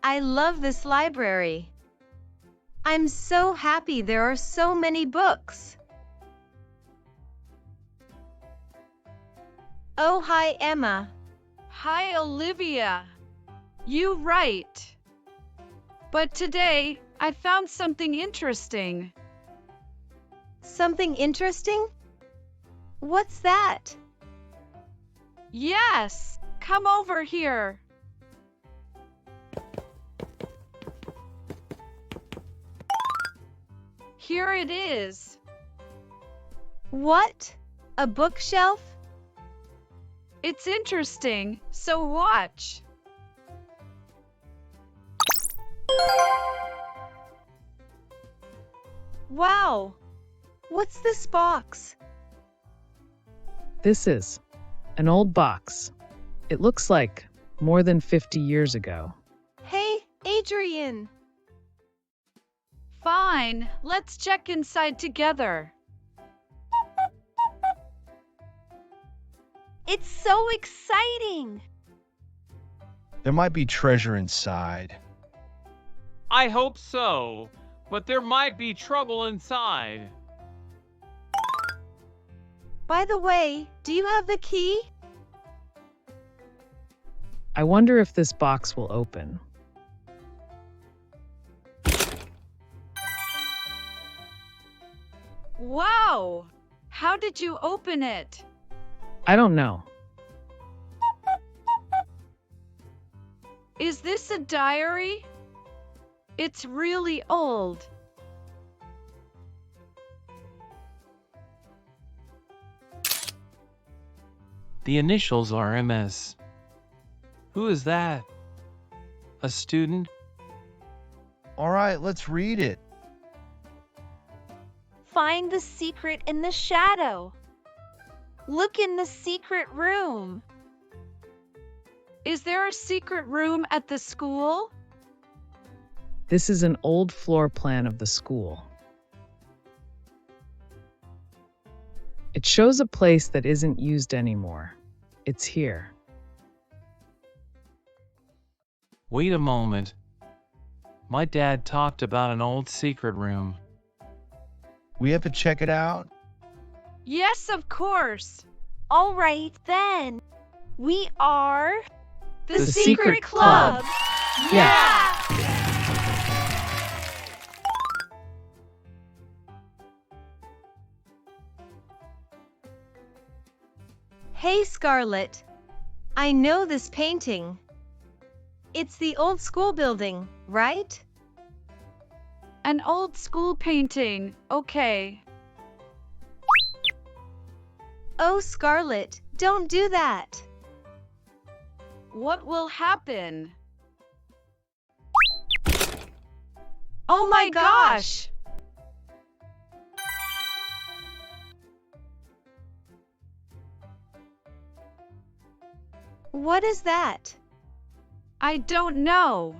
I love this library. I'm so happy there are so many books. Oh, hi, Emma. Hi, Olivia. You right. But today, I found something interesting. Something interesting? What's that? Yes, come over here. Here it is. What? A bookshelf? It's interesting, so watch. Wow! What's this box? This is an old box. It looks like more than 50 years ago. Hey, Adrian! Fine, let's check inside together. It's so exciting! There might be treasure inside. I hope so, but there might be trouble inside. By the way, do you have the key? I wonder if this box will open. Wow! How did you open it? I don't know. Is this a diary? It's really old. The initials are MS. Who is that? A student? All right, let's read it. Find the secret in the shadow. Look in the secret room. Is there a secret room at the school? This is an old floor plan of the school. It shows a place that isn't used anymore. It's here. Wait a moment. My dad talked about an old secret room. We have to check it out. Yes, of course. All right, then. We are The Secret Club. Yeah! Hey, Scarlett. I know this painting. It's the old school building, right? An old school painting. Okay. Oh, Scarlett, don't do that. What will happen? Oh my gosh! What is that? I don't know.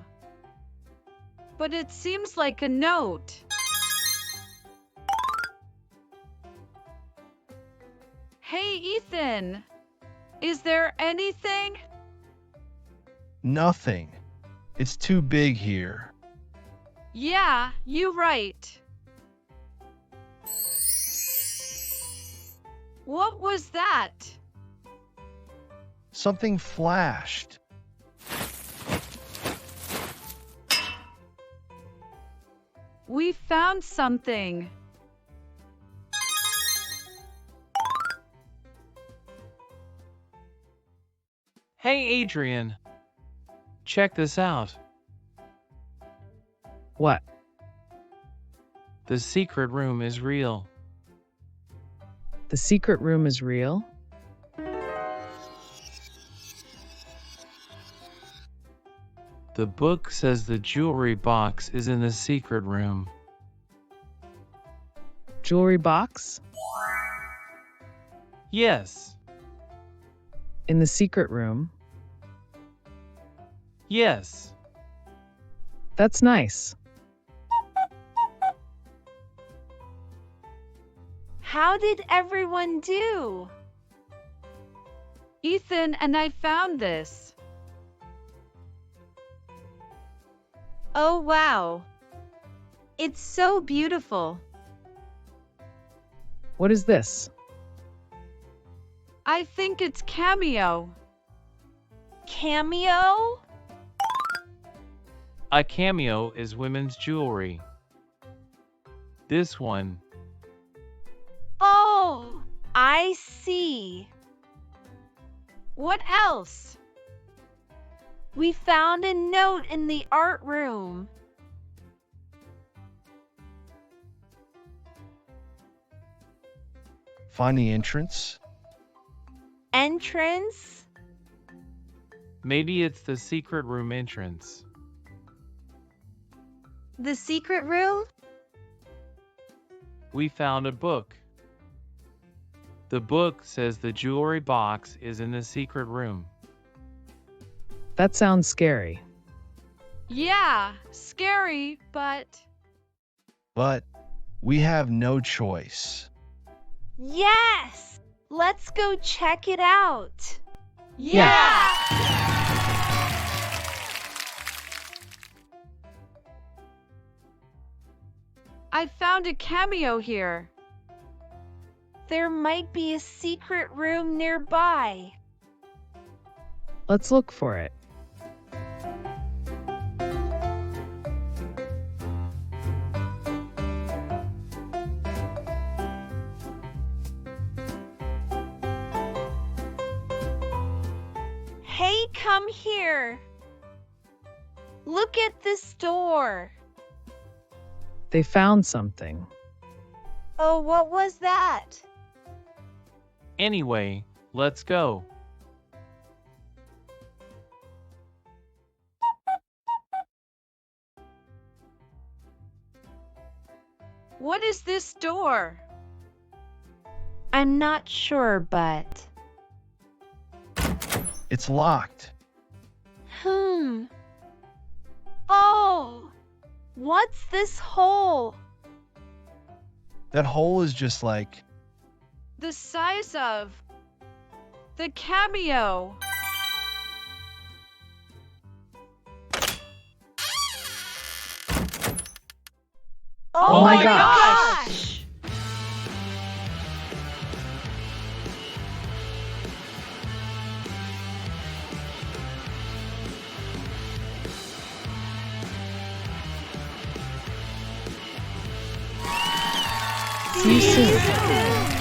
But it seems like a note. Hey, Ethan. Is there anything? Nothing. It's too big here. Yeah, you right. What was that? Something flashed. We found something. Hey, Adrian. Check this out. What? The secret room is real. The secret room is real? The book says the jewelry box is in the secret room. Jewelry box? Yes. In the secret room? Yes. That's nice. How did everyone do? Ethan and I found this. Oh wow. It's so beautiful. What is this? I think it's Cameo. Cameo? A cameo is women's jewelry. This one. Oh, I see. What else? We found a note in the art room. Find the entrance. Entrance? Maybe it's the secret room entrance. The secret room? We found a book. The book says the jewelry box is in the secret room. That sounds scary. Yeah, scary, but But we have no choice. Yes! Let's go check it out. Yeah. I found a cameo here. There might be a secret room nearby. Let's look for it. Hey, come here. Look at this door. They found something. Oh, what was that? Anyway, let's go. What is this door? I'm not sure, but... It's locked. Oh, what's this hole? That hole is just like, The size of the cameo. Oh my gosh. See you soon.